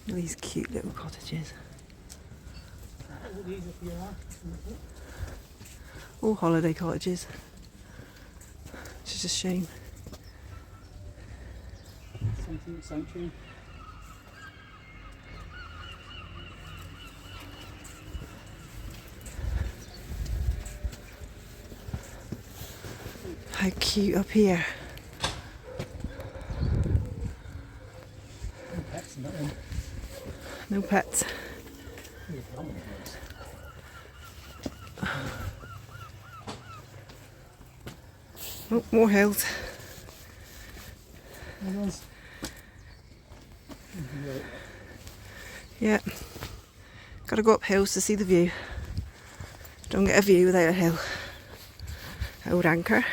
These cute little cottages. All holiday cottages. Which is a shame. Sanctuary. How cute up here. No pets in that one. No pets. Oh, more hills. Yeah. Gotta go up hills to see the view. Don't get a view without a hill. Old anchor.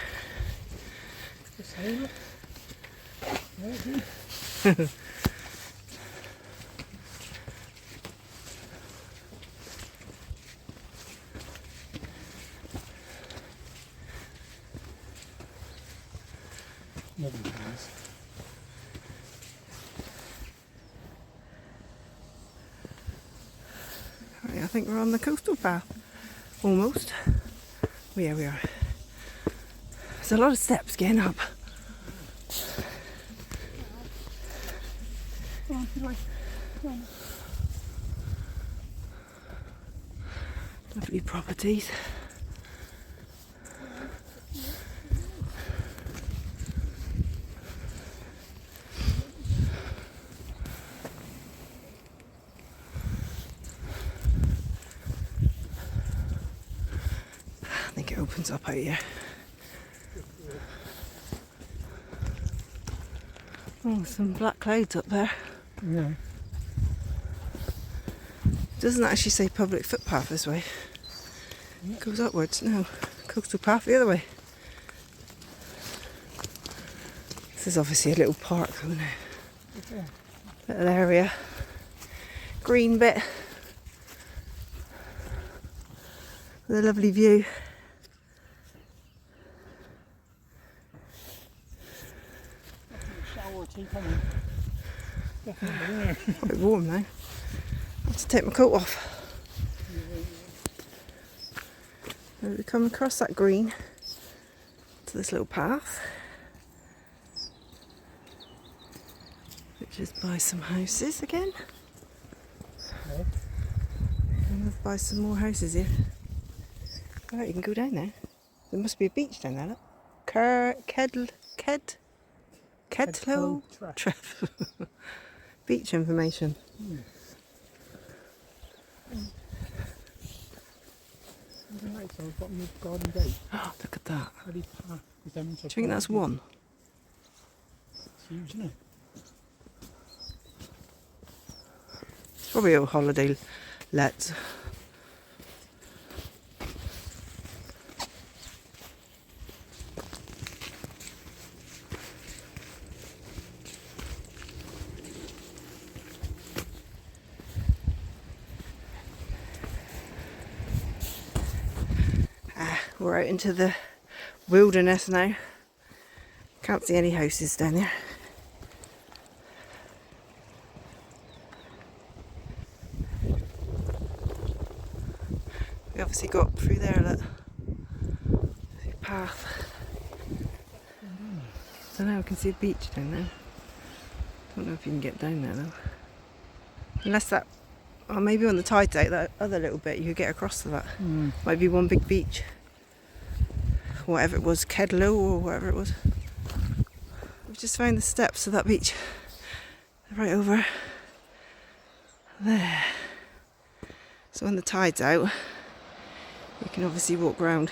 Right, I think we're on the coastal path. Almost. Oh, yeah, we are. There's a lot of steps getting up. Lovely properties. I think it opens up out here. Oh, some black clouds up there. Yeah. Doesn't actually say public footpath this way. It goes upwards. No, coastal path the other way. This is obviously a little park, isn't it? Yeah. Little area. Green bit. With a lovely view. Shower or tea coming. Definitely there. Quite warm now. I have to take my coat off. We come across that green to this little path, which is by some houses again. Okay. And we'll buy some more houses here. Alright, you can go down there. There must be a beach down there, look. Kedlow Treff. Beach information. Right, so I've got my garden gate. Look at that. Ready path. Do you think that's one? It's huge, isn't it? It's probably a holiday let. We're out into the wilderness now. Can't see any houses down there. We obviously got through there, look. There's a path. Don't know, I can see a beach down there. Don't know if you can get down there though. Unless that, or maybe on the tide's out, that other little bit you could get across to that. Might be one big beach. Whatever it was, Kedlow or whatever it was. We've just found the steps to that beach. They're right over there. So when the tide's out, you can obviously walk around.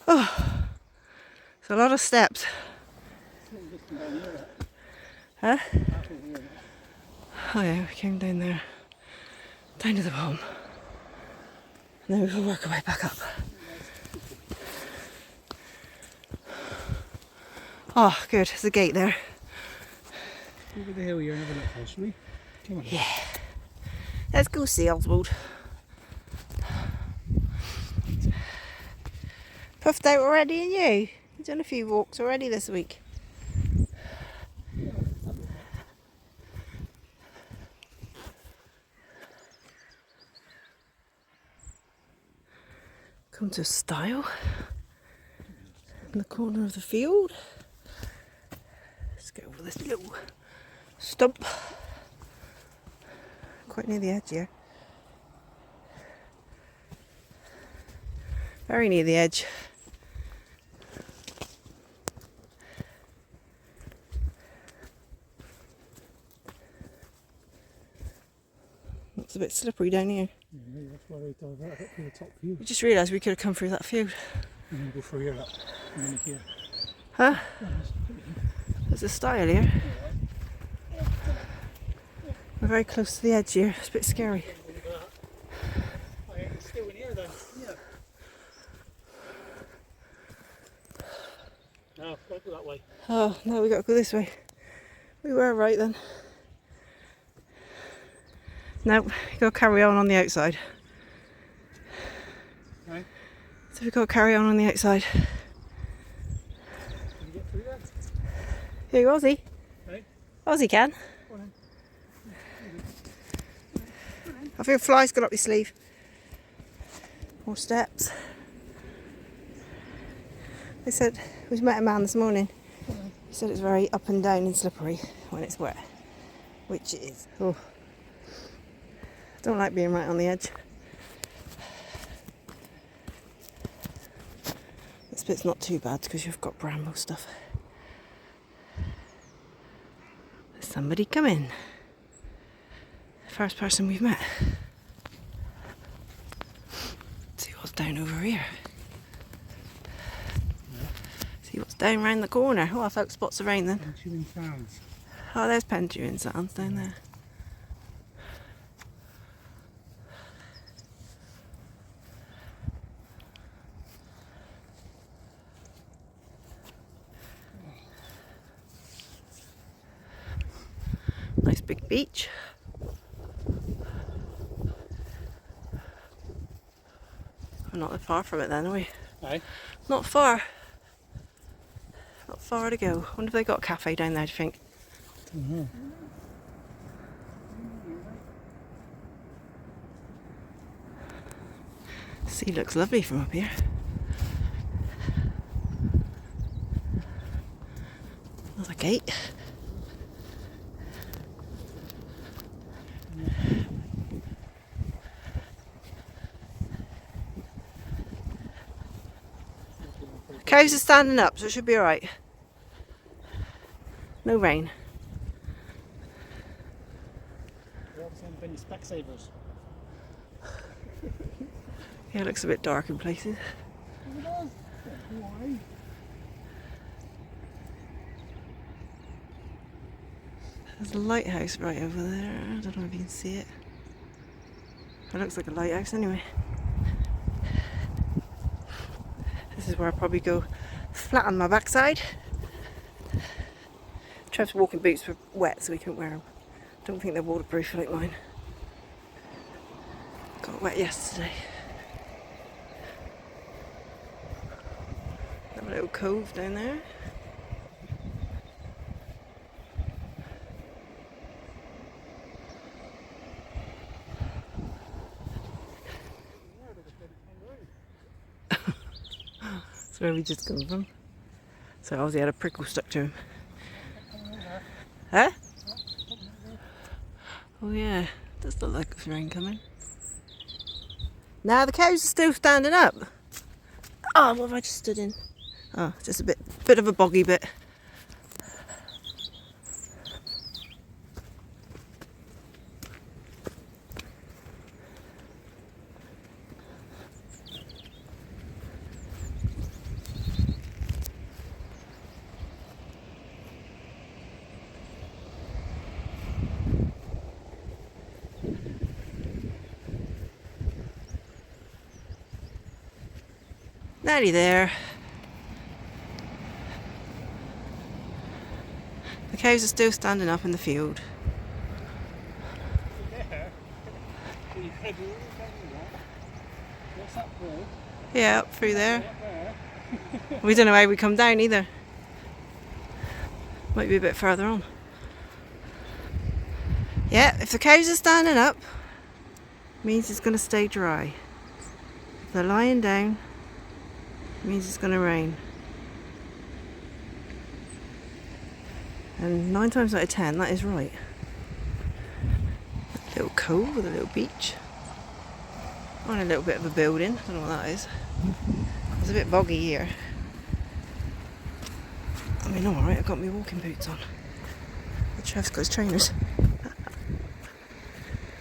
Oh, it's a lot of steps. Huh? Oh yeah, we came down there, down to the bottom. And then we'll work our way back up. Oh, good. There's a gate there. Over the hill here and have a look, shall we? Come on. Yeah. Let's go see Oswald. Puffed out already, and you? You've done a few walks already this week. Come to a stile in the corner of the field. Let's go over this little stump. Quite near the edge here. Very near the edge. It's a bit slippery down here. Yeah, that's why they divert up to the top view. We just realised we could have come through that field. And then go through here up, and then here. Huh? There's a stile here. We're very close to the edge here. It's a bit scary. It's still in here then. Yeah. No, don't go that way. Oh, no, we got to go this way. We were right then. No, we got to carry on the outside. Right. So we've got to carry on the outside. Can you get through there? Here, Ozzy. Right. Ozzy can. Go on then. I feel flies got up your sleeve. More steps. They said, we met a man this morning. He said it's very up and down and slippery when it's wet. Which it is. Oh. I don't like being right on the edge. This bit's not too bad because you've got bramble stuff. There's somebody coming. First person we've met. See what's down over here. See what's down round the corner. Oh, I thought spots of rain then. Pentewan Sands. Oh, there's Pentewan Sands down there. Nice big beach. We're not that far from it then, are we? Aye. Not far. Not far to go. I wonder if they got a cafe down there, do you think? Mm-hmm. Sea looks lovely from up here. Another gate. Cows are standing up, so it should be alright. No rain. They're obviously been Specsavers. Yeah, it looks a bit dark in places. It does. Why? There's a lighthouse right over there. I don't know if you can see it. It looks like a lighthouse anyway. This is where I'll probably go flat on my backside. Trev's walking boots were wet, so he couldn't wear them. Don't think they're waterproof like mine. Got wet yesterday. Have a little cove down there. That's where we just come from. So obviously had a prickle stuck to him. Huh? Oh yeah, does look like there's rain coming. Now the cows are still standing up. Oh, what have I just stood in? Oh, just a bit of a boggy bit. Nearly there. The cows are still standing up in the field. There. You head all down there. What's that for? Yeah, up through there. Up there. We don't know how we come down either. Might be a bit further on. Yeah, if the cows are standing up, it means it's going to stay dry. If they're lying down, It means it's going to rain. And 9 times out of 10, that is right. A little cove with a little beach. On a little bit of a building. I don't know what that is. It's a bit boggy here. I mean, alright, I've got my walking boots on. The chef's got his trainers.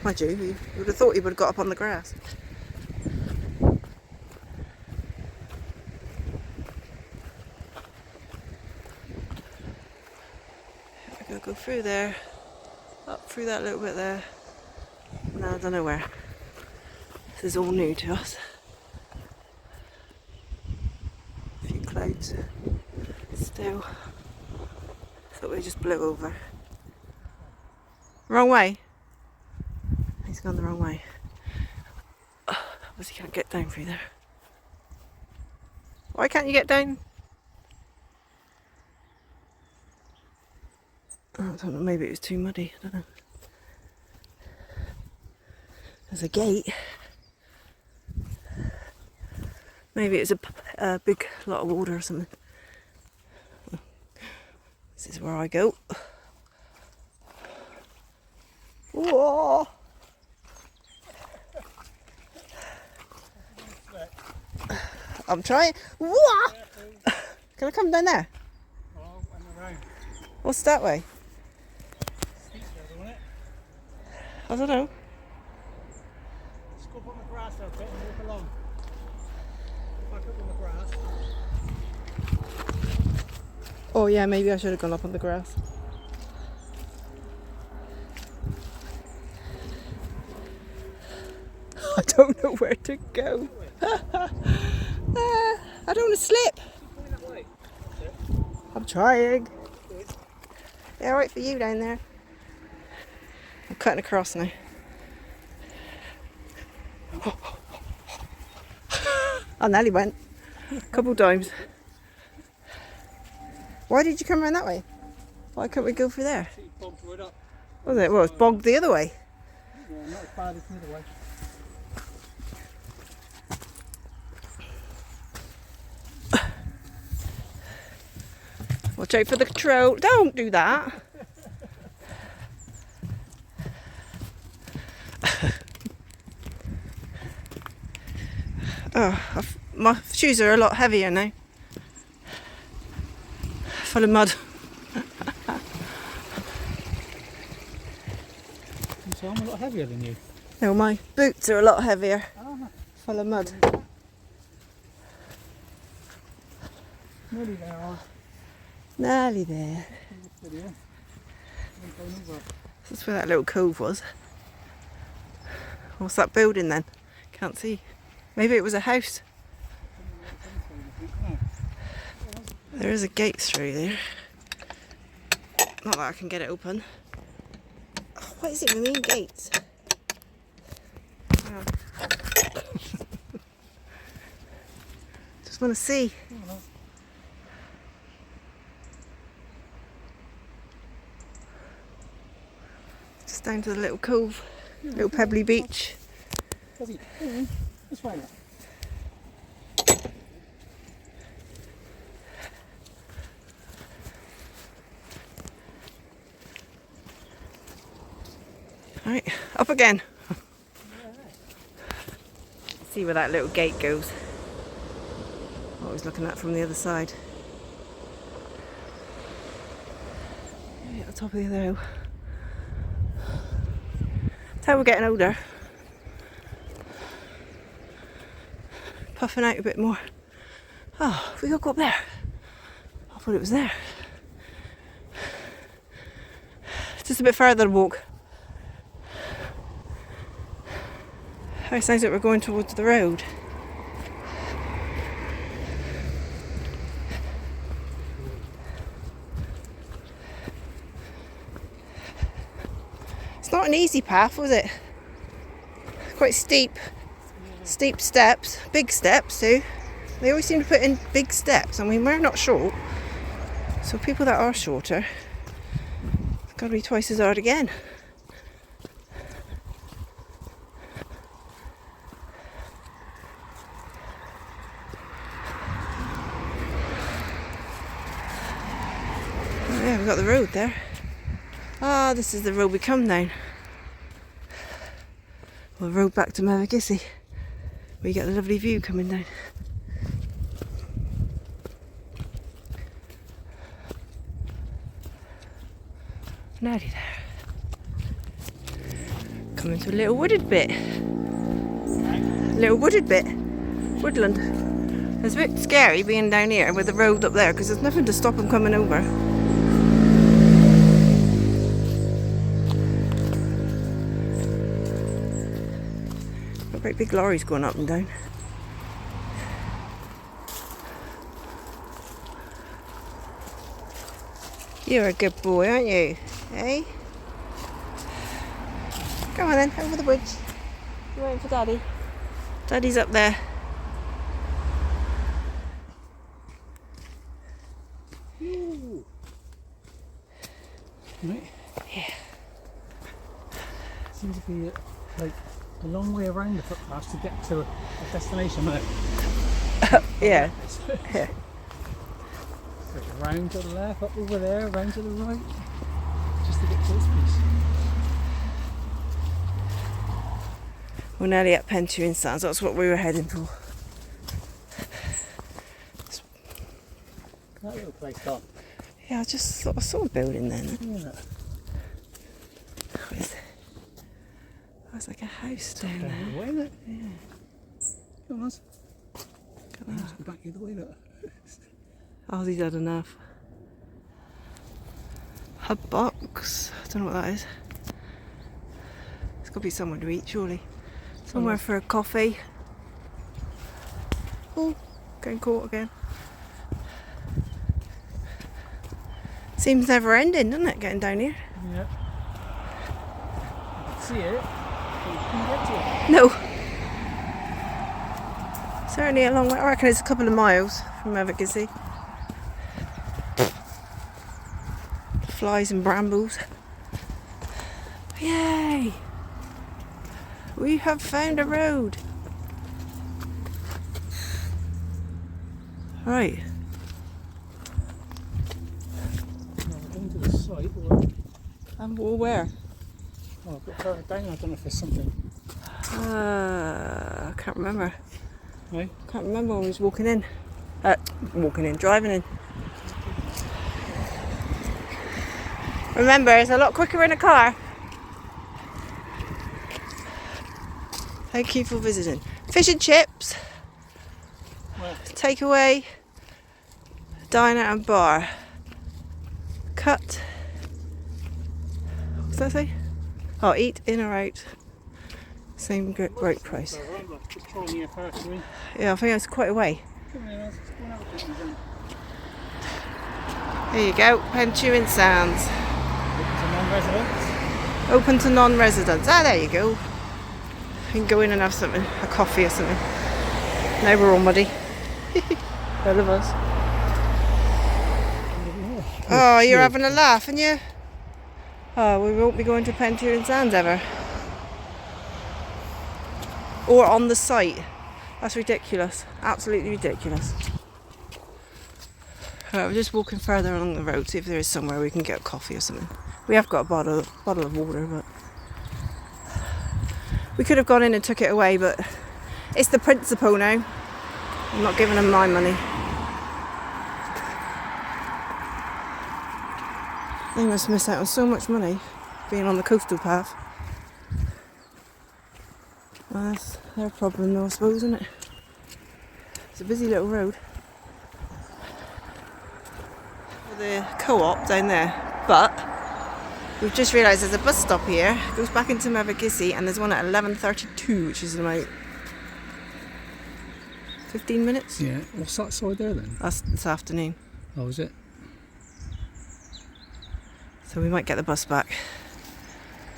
Mind you would have thought he would have got up on the grass. We're going to go through there, up through that little bit there. No, I don't know where. This is all new to us. A few clouds still. Thought we just blew over. Wrong way. He's gone the wrong way. Obviously can't get down through there. Why can't you get down? Oh, I don't know, maybe it was too muddy, I don't know. There's a gate. Maybe it's a big lot of water or something. This is where I go. Whoa! I'm trying. Whoa! Can I come down there? What's that way? I don't know. Just go up on the grass there a bit and walk along. Back up on the grass. Oh yeah, maybe I should have gone up on the grass. I don't know where to go. I don't want to slip. I'm trying. Yeah, alright for you down there. I'm cutting across now. I nearly went. A couple times. Why did you come around that way? Why can't we go through there? Was it? Well, it's bogged the other way. Yeah, not as bad as the other way. Watch out for the troll. Don't do that. Oh, my shoes are a lot heavier now. Full of mud. So I'm a lot heavier than you. No, my boots are a lot heavier. Ah, Full of mud. nearly there. Nearly there. This is where that little cove was. What's that building then? Can't see. Maybe it was a house. There is a gate through there. Not that I can get it open. Oh, what is it with me and gates? Oh. Just want to see. Just down to the little cove, little pebbly beach. This way now. Right, up again. See where that little gate goes. I was looking at from the other side. Right at the top of the other hill. That's how we're getting older. Puffing out a bit more. Oh, we got to go up there. I thought it was there. Just a bit further to walk. Oh, it sounds like we're going towards the road. It's not an easy path, was it? Quite steep. Steep steps, big steps too. They always seem to put in big steps. I mean, we're not short. So people that are shorter, it's got to be twice as hard again. Yeah, we've got the road there. Ah, this is the road we come down. Well, the road back to Mevagissey. Where you get the lovely view coming down. Nearly there. Coming to a little wooded bit. Little wooded bit. Woodland. It's a bit scary being down here with the road up there because there's nothing to stop them coming over. Got great big lorries going up and down. You're a good boy, aren't you? Hey? Come on then, over the bridge. You're waiting for Daddy. Daddy's up there. Ooh. Right. Yeah. Seems to be like a long way around the footpath to get to a destination, isn't it? Yeah. Yeah. Round to the left, up over there, round to the right, just to get to this piece. We're nearly at Pentewan Sands, that's what we were heading for. That little place gone. Yeah, I just thought I saw a building then. Yeah. What is it? Oh, it's like a house down Down there. the way, isn't it? Yeah. Come on, Oz. Come on. Let's go back the other way, look. Ozzy's had enough. Hub box. I don't know what that is. It's got to be somewhere to eat, surely. Somewhere for a coffee. Oh, getting caught again. Seems never ending, doesn't it, getting down here? Yeah. I can see it, but you couldn't get to it. No. Certainly a long way. I reckon it's a couple of miles from Mevagissey. Flies and brambles. Yay! We have found a road. Right. No, we're going to the site. And where? Oh, a bit further down, I don't know if there's something. I can't remember. Right? Can't remember when we was walking in. Driving in. Remember, it's a lot quicker in a car. Thank you for visiting. Fish and chips, Well, takeaway, diner and bar. Cut. What's that say? Oh, eat in or out. Same great price. just throwing you a first, we. Yeah, I think it's quite a way. Come here, let's go and have a quick one. There you go, Pentewan Sands. To non-residents. Open to non-residents. Ah, there you go. You can go in and have something, a coffee or something. Now we're all muddy. All of us. Oh, you're having a laugh, aren't you? Oh, we won't be going to Pentewan Sands ever. Or on the site. That's ridiculous. Absolutely ridiculous. Right, we're just walking further along the road, see if there is somewhere we can get a coffee or something. We have got a bottle of water, but we could have gone in and took it away, but it's the principle now. I'm not giving them my money. They must miss out on so much money being on the coastal path. Well, that's their problem though, I suppose, isn't it? It's a busy little road. The co-op down there, but we've just realised there's a bus stop here. It goes back into Mevagissey, and there's one at 11:32, which is in about 15 minutes. Yeah, what's that side there then? That's this afternoon. Oh, is it? So we might get the bus back.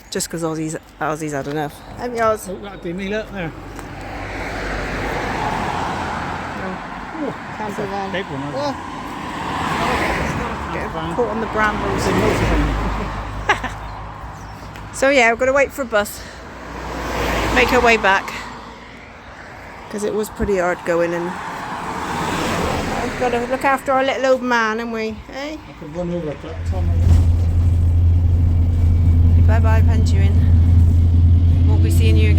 Just because Aussie's had enough. Haven't you, Oz? Oh, that'd be me, look there. Oh, camper van. Big one, isn't it? Oh, get van. caught on the brambles. It's a motorhome. So yeah, we've got to wait for a bus. Make our way back. Because it was pretty hard going in. Got to look after our little old man, haven't we? Eh? I could run over that Tom. Bye bye, Pentewan. Won't be seeing you